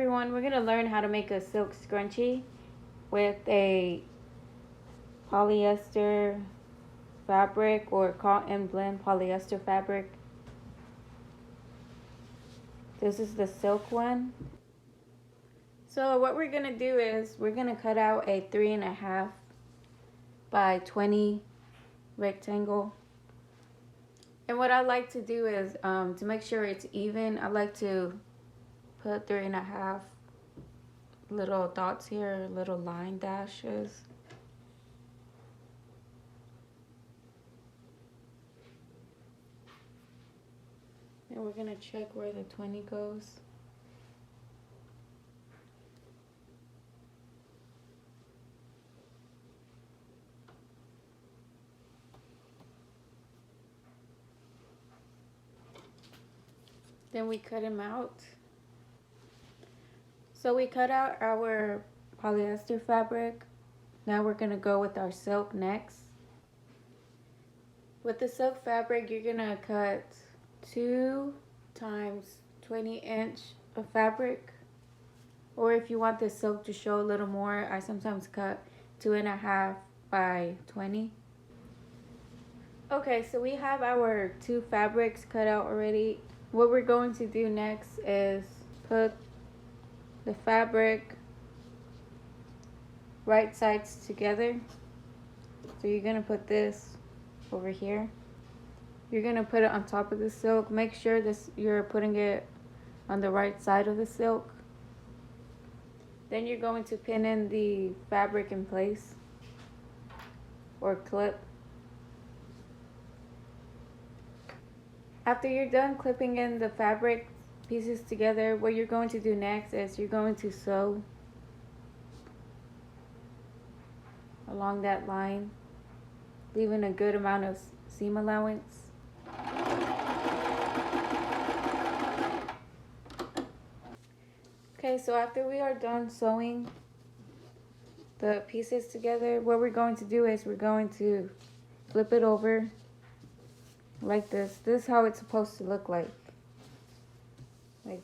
everyone, we're going to learn how to make a silk scrunchie with a polyester fabric or cotton blend polyester fabric. This is the silk one. So what we're going to do is we're going to cut out a 3.5 by 20 rectangle. And what I like to do is to make sure it's even, I like to put 3.5 little dots here, little line dashes. And we're gonna check where the 20 goes. Then we cut them out. So we cut out our polyester fabric. Now we're gonna go with our silk next. With the silk fabric, you're gonna cut 2 times 20" of fabric. Or if you want the silk to show a little more, I sometimes cut 2.5 by 20. Okay, so we have our 2 fabrics cut out already. What we're going to do next is put the fabric right sides together. So you're gonna put this over here. You're gonna put it on top of the silk. Make sure you're putting it on the right side of the silk. Then you're going to pin in the fabric in place or clip. After you're done clipping in the fabric pieces together, what you're going to do next is you're going to sew along that line, leaving a good amount of seam allowance. Okay, so after we are done sewing the pieces together, what we're going to do is we're going to flip it over like this. This is how it's supposed to look like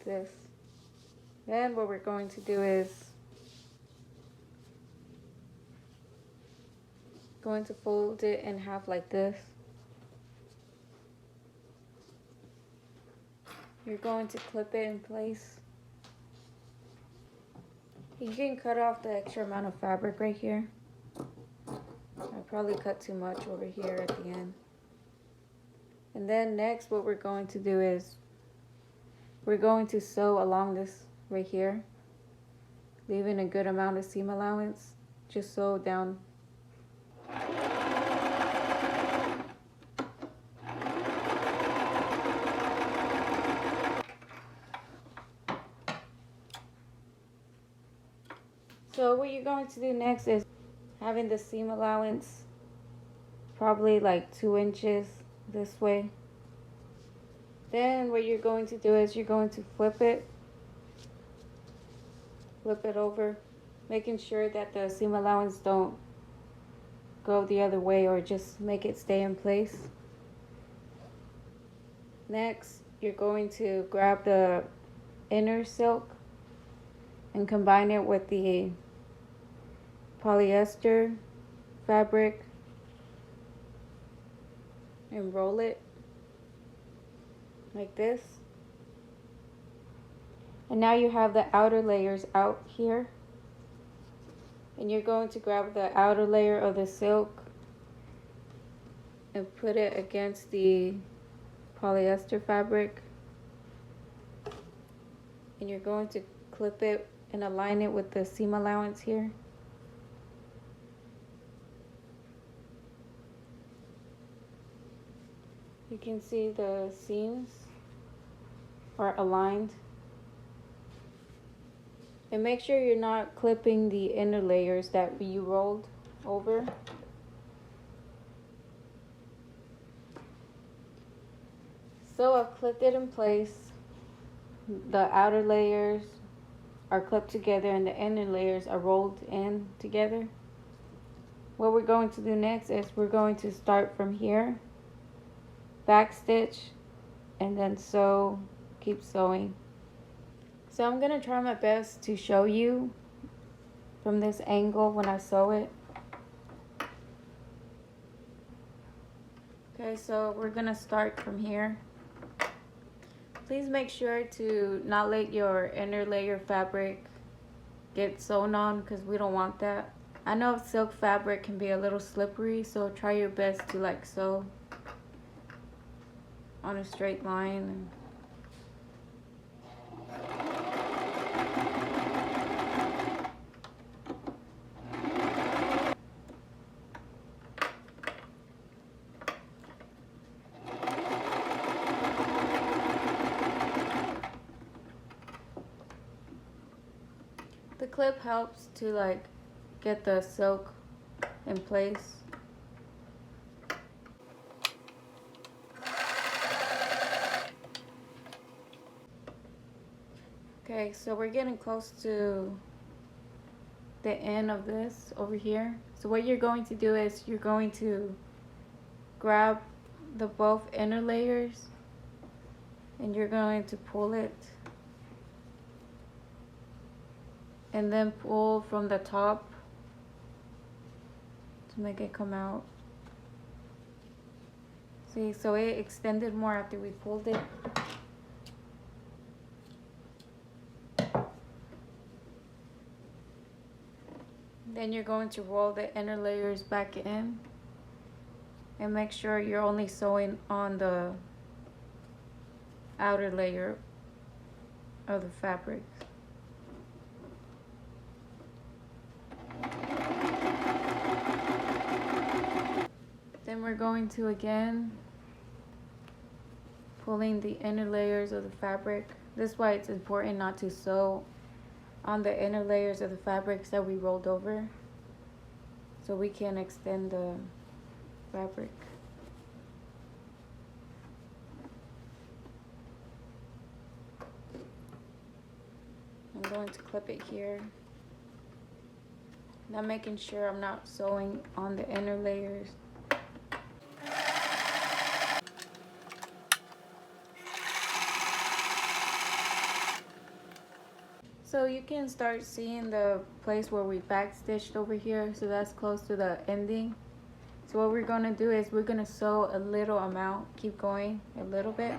this. Then what we're going to do is going to fold it in half like this. You're going to clip it in place. You can cut off the extra amount of fabric right here. I probably cut too much over here at the end. And then next what we're going to do is we're going to sew along this right here, leaving a good amount of seam allowance. Just sew down. So what you're going to do next is having the seam allowance probably like 2 inches this way. Then what you're going to do is you're going to flip it over, making sure that the seam allowance don't go the other way, or just make it stay in place. Next, you're going to grab the inner silk and combine it with the polyester fabric and roll it like this. And now you have the outer layers out here, and you're going to grab the outer layer of the silk and put it against the polyester fabric, and you're going to clip it and align it with the seam allowance here. You can see the seams are aligned. And make sure you're not clipping the inner layers that you rolled over. So I've clipped it in place. The outer layers are clipped together and the inner layers are rolled in together. What we're going to do next is we're going to start from here, back stitch, and then sew, keep sewing. So I'm gonna try my best to show you from this angle when I sew it. Okay, so we're gonna start from here. Please make sure to not let your inner layer fabric get sewn on, because we don't want that. I know silk fabric can be a little slippery, so try your best to like sew on a straight line. The clip helps to like get the silk in place. Okay, so we're getting close to the end of this over here. So what you're going to do is you're going to grab the both inner layers and you're going to pull it, and then pull from the top to make it come out. See, so it extended more after we pulled it. Then you're going to roll the inner layers back in and make sure you're only sewing on the outer layer of the fabric. Then we're going to again pulling the inner layers of the fabric. This is why it's important not to sew on the inner layers of the fabrics that we rolled over, so we can extend the fabric. I'm going to clip it here. Now making sure I'm not sewing on the inner layers. So you can start seeing the place where we backstitched over here, so that's close to the ending. So what we're gonna do is we're gonna sew a little amount, keep going a little bit.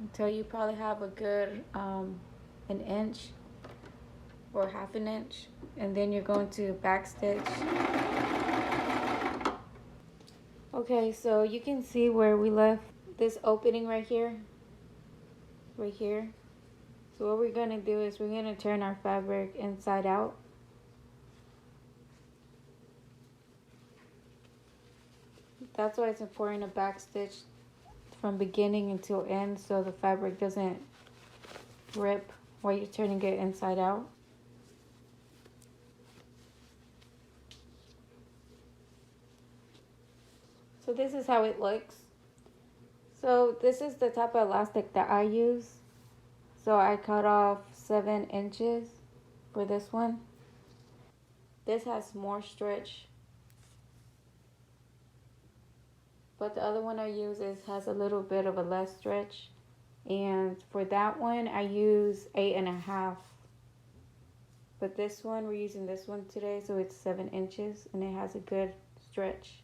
Until you probably have a good an inch or half an inch, and then you're going to backstitch. Okay, so you can see where we left this opening right here. So what we're gonna do is we're gonna turn our fabric inside out. That's why it's important to backstitch from beginning until end, so the fabric doesn't rip while you're turning it inside out. So this is how it looks. So this is the type of elastic that I use. So I cut off 7 inches for this one. This has more stretch, but the other one I use has a little bit of a less stretch. And for that one I use 8.5. But this one, we're using this one today, so it's 7 inches and it has a good stretch.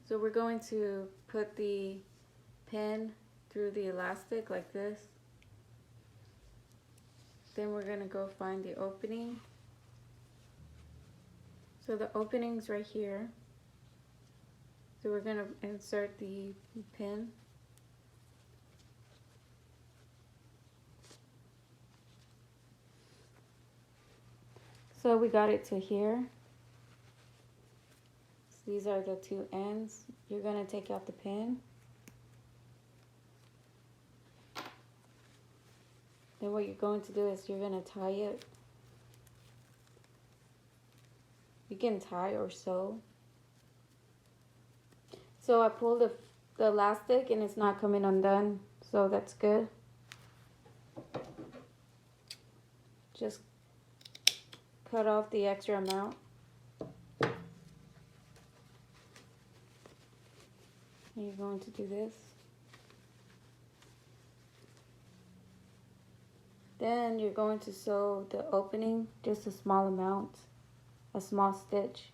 So we're going to put the pin through the elastic like this. Then we're gonna go find the opening. So the opening's right here. So we're gonna insert the pin. So we got it to here. So these are the 2 ends. You're gonna take out the pin. Then what you're going to do is you're gonna tie it. You can tie or sew. So I pulled the elastic and it's not coming undone, so that's good. Just cut off the extra amount. And you're going to do this. Then you're going to sew the opening, just a small amount, a small stitch.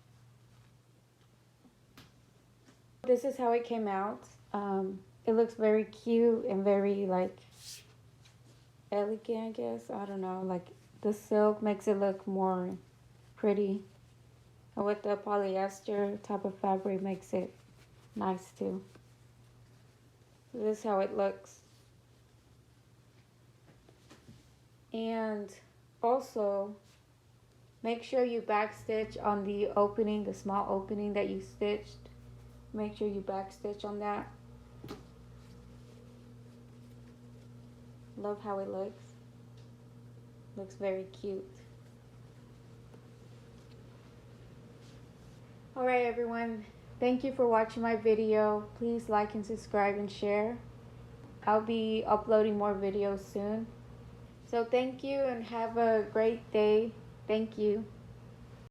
This is how it came out. It looks very cute and very like elegant, I guess. I don't know, like the silk makes it look more pretty. And with the polyester type of fabric makes it nice too. This is how it looks. And also make sure you backstitch on the opening, the small opening that you stitched. Make sure you backstitch on that. Love how it looks. Looks very cute. Alright everyone, thank you for watching my video. Please like and subscribe and share. I'll be uploading more videos soon. So thank you and have a great day. Thank you.